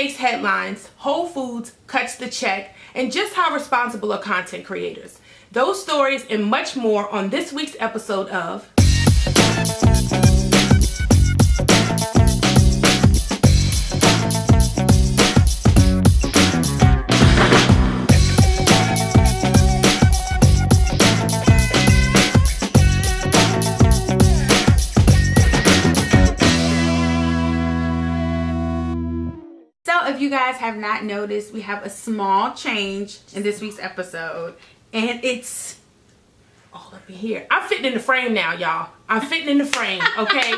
makes headlines, Whole Foods cuts the check, and just how responsible are content creators. Those stories and much more on this week's episode of If you guys have not noticed, we have a small change in this week's episode, and it's all up in here. I'm fitting in the frame now, y'all. I'm fitting in the frame, okay?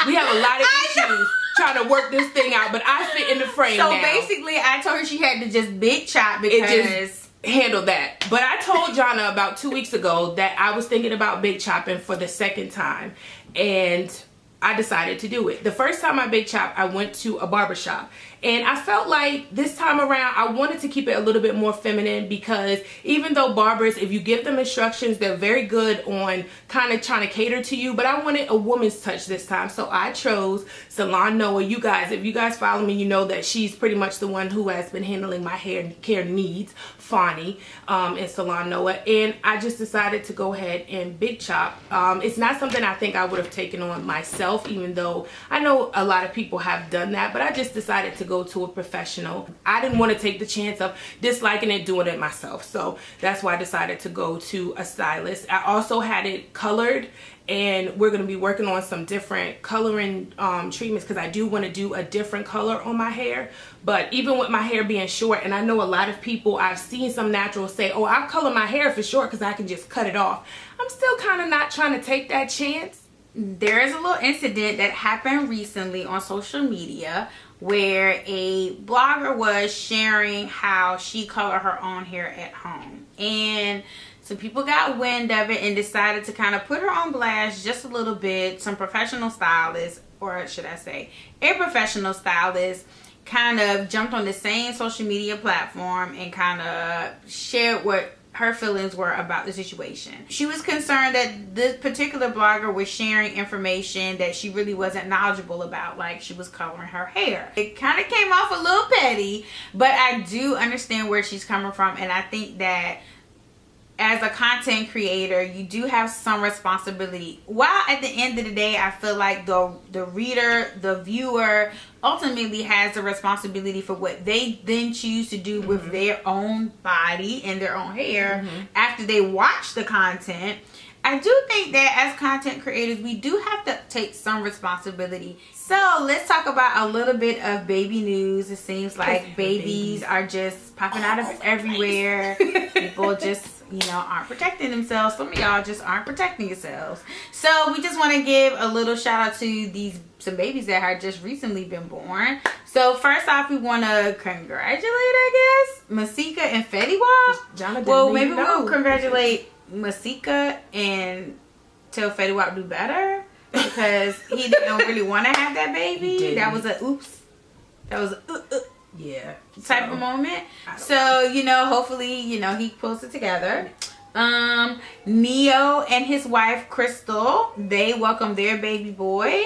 We have a lot of issues trying to work this thing out, but I fit in the frame now. So basically, I told her she had to just big chop because it just handle that. But I told Jana about 2 weeks ago that I was thinking about big chopping for the second time, and I decided to do it. The first time I big chopped, I went to a barbershop. And I felt like this time around, I wanted to keep it a little bit more feminine because even though barbers, if you give them instructions, they're very good on kind of trying to cater to you. But I wanted a woman's touch this time. So I chose Salon Noah. You guys, if you guys follow me, you know that she's pretty much the one who has been handling my hair care needs, Fani, in Salon Noah. And I just decided to go ahead and big chop. It's not something I think I would have taken on myself, even though I know a lot of people have done that. But I just decided to go to a professional. I didn't want to take the chance of disliking it, doing it myself. So that's why I decided to go to a stylist. I also had it colored, and we're going to be working on some different coloring treatments because I do want to do a different color on my hair. But even with my hair being short, and I know a lot of people, I've seen some naturals say, oh, I'll color my hair if it's short because I can just cut it off. I'm still kind of not trying to take that chance. There is a little incident that happened recently on social media where a blogger was sharing how she colored her own hair at home. And some people got wind of it and decided to kind of put her on blast just a little bit. Some professional stylists, or should I say, a professional stylist, kind of jumped on the same social media platform and kind of shared what her feelings were about the situation. She was concerned that this particular blogger was sharing information that she really wasn't knowledgeable about, like she was coloring her hair. It kind of came off a little petty, but I do understand where she's coming from, and I think that as a content creator, you do have some responsibility. While at the end of the day, I feel like the reader, the viewer, ultimately has the responsibility for what they then choose to do with their own body and their own hair after they watch the content. I do think that as content creators, we do have to take some responsibility. So let's talk about a little bit of baby news. It seems like babies are just popping out of everywhere. People just, aren't protecting themselves. Some of y'all just aren't protecting yourselves. So we just want to give a little shout out to some babies that have just recently been born. So first off, we want to congratulate, I guess, Masika and Fetty Wap. Well, maybe we'll congratulate Masika and tell Fetty Wap do better because he didn't really want to have that baby. That was a oops. That was a yeah type of moment. So hopefully he pulls it together. Neyo and his wife Crystal, they welcomed their baby boy.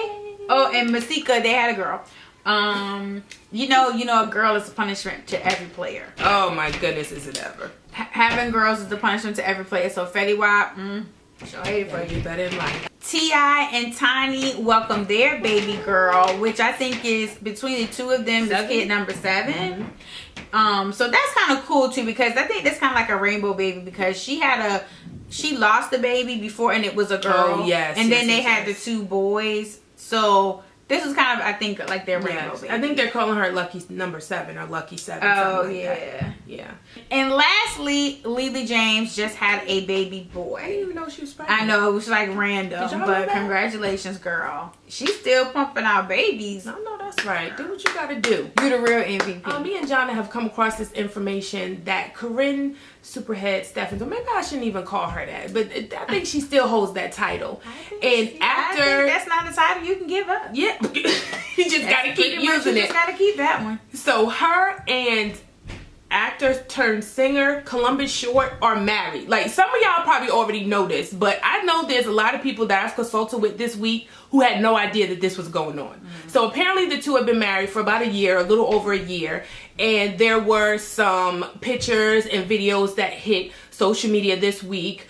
Oh, and Masika, they had a girl. A girl is a punishment to every player. Oh my goodness, is it ever? Having girls is the punishment to every player. So Fetty Wap, she'll hate it for you. Better in life. T.I. and Tiny welcome their baby girl, which I think is between the two of them is kid number 7. So that's kind of cool too, because I think that's kind of like a rainbow baby, because she lost the baby before and it was a girl. Oh, yes. And then they had the 2 boys. So this is kind of, I think, like their rainbow baby. I think they're calling her Lucky number 7 or Lucky 7. Oh, like yeah. That. Yeah. And lastly, Lily James just had a baby boy. I didn't even know she was pregnant. I know, it was like random, but congratulations, girl. She's still pumping out babies. I know that's right. Do what you gotta do. You the real MVP. Me and Jana have come across this information that Corinne Superhead Steffens, or maybe I shouldn't even call her that, but I think she still holds that title. I think that's not a title you can give up. Yeah. You just gotta keep using it. You just gotta keep that one. So her and actor turned singer Columbus Short are married. Like, some of y'all probably already know this, but I know there's a lot of people that I've consulted with this week who had no idea that this was going on. So apparently the two have been married for about a year, a little over a year, and there were some pictures and videos that hit social media this week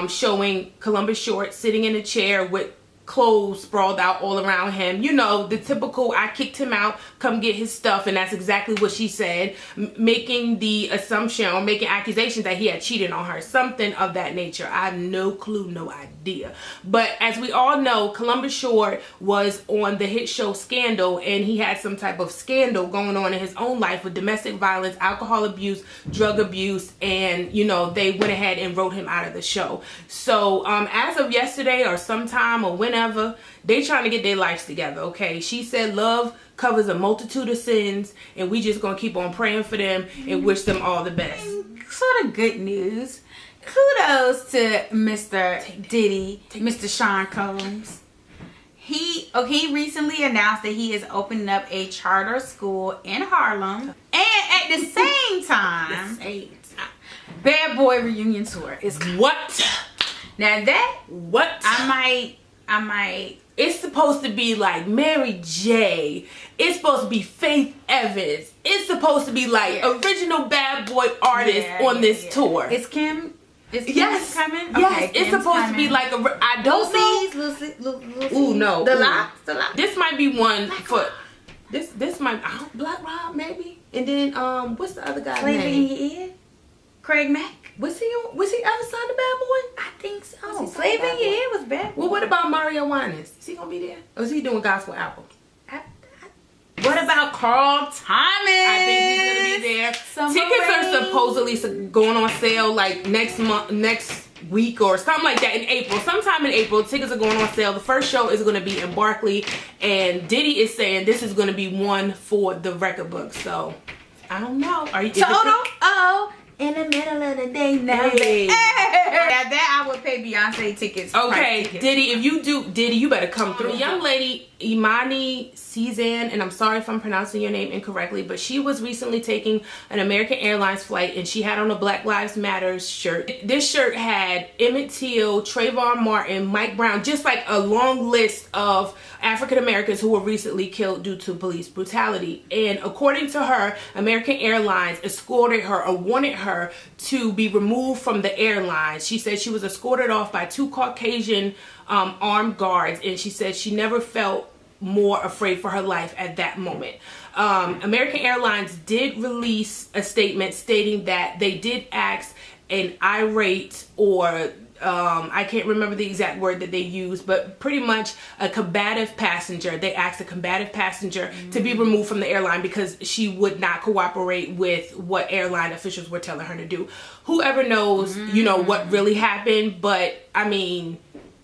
showing Columbus Short sitting in a chair with clothes sprawled out all around him. You know, the typical I kicked him out, come get his stuff, and that's exactly what she said, making the assumption or making accusations that he had cheated on her, something of that nature. I have no clue, no idea. But as we all know, Columbus Short was on the hit show Scandal, and he had some type of scandal going on in his own life with domestic violence, alcohol abuse, drug abuse, and you know, they went ahead and wrote him out of the show. So as of yesterday or sometime or whenever, they trying to get their lives together, okay? She said love covers a multitude of sins, and we just gonna keep on praying for them and wish them all the best. Sort of good news. Kudos to Mr. Diddy, Mr. Sean Combs. He recently announced that he is opening up a charter school in Harlem, and at the same time, Bad Boy reunion tour is what? Now that what? I might. It's supposed to be like Mary J. It's supposed to be Faith Evans. It's supposed to be like original Bad Boy artists on this tour. Is Kim? Is Kim coming? Yes, okay, it's supposed to be like a. I don't know. Ooh, no. The Lock. This might be one for. This might Black Rob maybe, and then what's the other guy's Flavor name? in Your Ear. Craig Mack. Was he ever signed to Bad Boy? I think so. Flavor in Your Ear was Bad Boy. Well, what about Mario Winans? Is he gonna be there? Or is he doing gospel album? What about Carl Thomas? I think he's gonna be there. Tickets are supposedly going on sale like next week or something like that in April. Sometime in April, tickets are going on sale. The first show is gonna be in Barclay, and Diddy is saying this is gonna be one for the record book. So I don't know. Are you total? In the middle of the day now. Hey. Now that I would pay Beyonce tickets. Okay, Diddy, if you do, Diddy, you better come through. Young lady, Imani Cezanne, and I'm sorry if I'm pronouncing your name incorrectly, but she was recently taking an American Airlines flight, and she had on a Black Lives Matter shirt. This shirt had Emmett Till, Trayvon Martin, Mike Brown, just like a long list of African Americans who were recently killed due to police brutality. And according to her, American Airlines escorted her or wanted her to be removed from the airline. She said she was escorted off by 2 Caucasian armed guards, and she said she never felt more afraid for her life at that moment. American Airlines did release a statement stating that they did ask an irate or I can't remember the exact word that they used, but pretty much a combative passenger. They asked a combative passenger to be removed from the airline because she would not cooperate with what airline officials were telling her to do. Whoever knows, you know, what really happened, but I mean,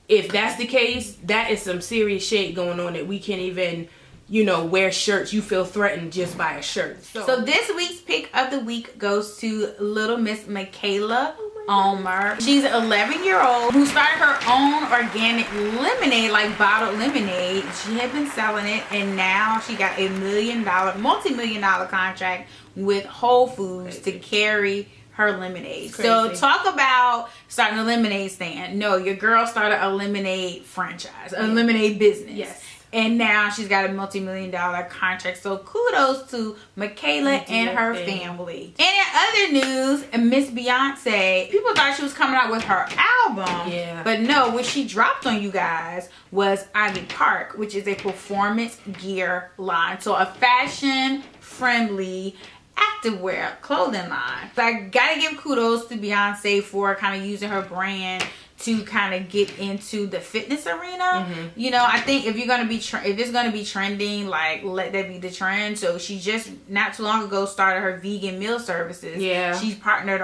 if that's the case, that is some serious shit going on that we can't even, you know, wear shirts. You feel threatened just by a shirt. So this week's pick of the week goes to Little Miss Michaela Ulmer. She's an 11-year-old who started her own organic lemonade, like bottled lemonade. She had been selling it, and now she got a multi-million-dollar contract with Whole Foods to carry her lemonade. So talk about starting a lemonade stand. No, your girl started a lemonade franchise, a lemonade business. Yes. And now she's got a multi-million-dollar contract. So kudos to Michaela and her family. And in other news, Miss Beyonce, people thought she was coming out with her album. Yeah. But no, what she dropped on you guys was Ivy Park, which is a performance gear line. So a fashion-friendly activewear clothing line. So I gotta give kudos to Beyonce for kind of using her brand to kind of get into the fitness arena. You know, I think if you're gonna be if it's gonna be trending, like, let that be the trend. So she just not too long ago started her vegan meal services. Yeah, she's partnered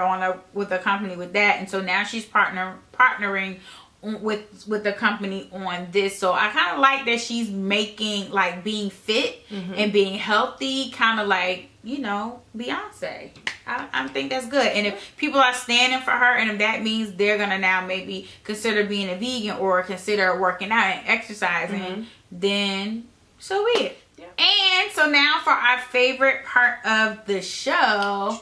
with a company with that, and so now she's partnering with the company on this. So I kind of like that she's making, like, being fit and being healthy, kind of like, you know, Beyonce. I think that's good. And if people are standing for her, and if that means they're gonna now maybe consider being a vegan or consider working out and exercising, then so be it. And so now for our favorite part of the show,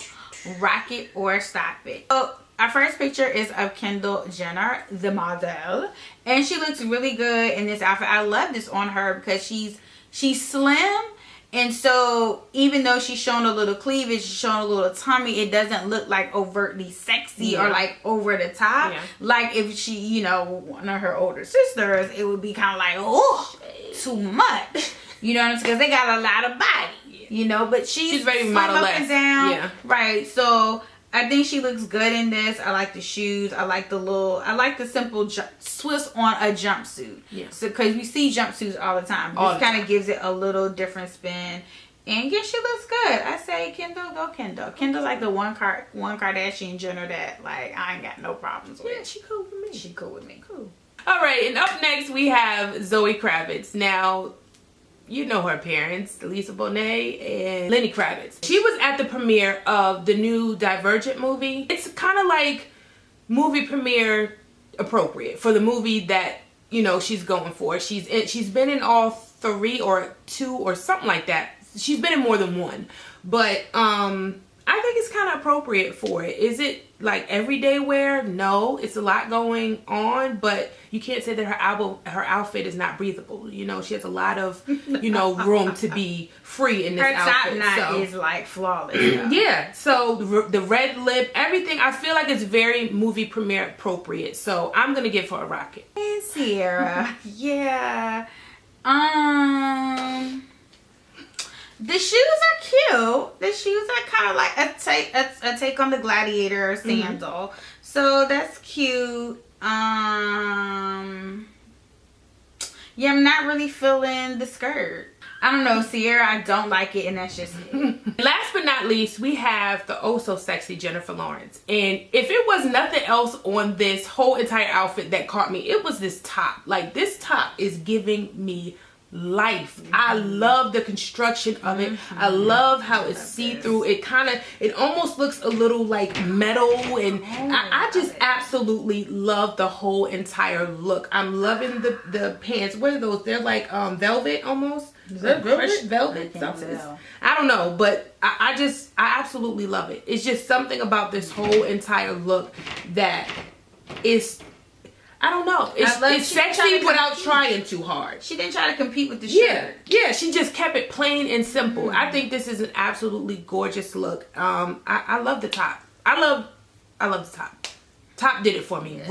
rock it or stop it. So our first picture is of Kendall Jenner, the model, and she looks really good in this outfit. I love this on her because she's slim, and so even though she's showing a little cleavage, she's showing a little tummy, it doesn't look like overtly sexy or like over the top. Like if she, you know, one of her older sisters, it would be kind of like, oh, too much. You know what I'm saying? Because they got a lot of body, you know, but she's very model-esque. Up and down. Right. So I think she looks good in this. I like the shoes. I like the simple twist on a jumpsuit. So because we see jumpsuits all the time. This kind of gives it a little different spin. And yeah, she looks good. I say Kendall, go Kendall. Kendall's like the one Kardashian Jenner that like I ain't got no problems with. Yeah, she cool with me. She cool with me. Cool. All right, and up next we have Zoe Kravitz. Now, you know her parents, Lisa Bonet and Lenny Kravitz. She was at the premiere of the new Divergent movie. It's kind of like movie premiere appropriate for the movie that, you know, she's going for. She's been in all 3 or 2 or something like that. She's been in more than one. But I think it's kind of appropriate for it. Is it like everyday wear? No, it's a lot going on, but you can't say that her outfit is not breathable. You know, she has a lot of, you know, room to be free in this outfit. Her top knot is like flawless. Yeah, so the red lip, everything, I feel like it's very movie premiere appropriate. So I'm gonna give her a rocket. And Sierra, yeah. The shoes are cute. The shoes are kind of like a take on the Gladiator sandal. So that's cute. Yeah, I'm not really feeling the skirt. I don't know, Sierra, I don't like it, and that's just it. Last but not least, we have the oh so sexy Jennifer Lawrence. And if it was nothing else on this whole entire outfit that caught me, it was this top. Like, this top is giving me life. I love the construction of it. I love how it's see-through. It almost looks a little like metal, and I just absolutely love the whole entire look. I'm loving the pants. What are those? They're like velvet almost. Is that velvet? I don't know, but I absolutely love it. It's just something about this whole entire look that is, I don't know. It's sexy without trying too hard. She didn't try to compete with the shirt. Yeah, she just kept it plain and simple. I think this is an absolutely gorgeous look. I love the top. I love the top. Top did it for me. Yes,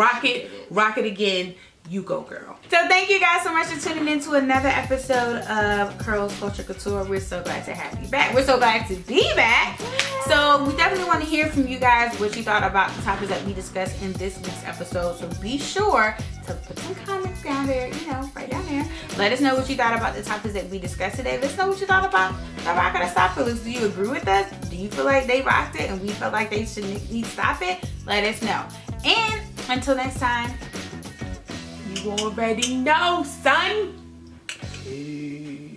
rock it again. You go, girl. So thank you guys so much for tuning in to another episode of Curls Culture Couture. We're so glad to have you back. We're so glad to be back. So we definitely want to hear from you guys what you thought about the topics that we discussed in this week's episode. So be sure to put some comments down there, you know, right down there. Let us know what you thought about the topics that we discussed today. Let us know what you thought about the Rock It or Stop It looks. Do you agree with us? Do you feel like they rocked it and we felt like they should need to stop it? Let us know. And until next time, you already know, son. Peace.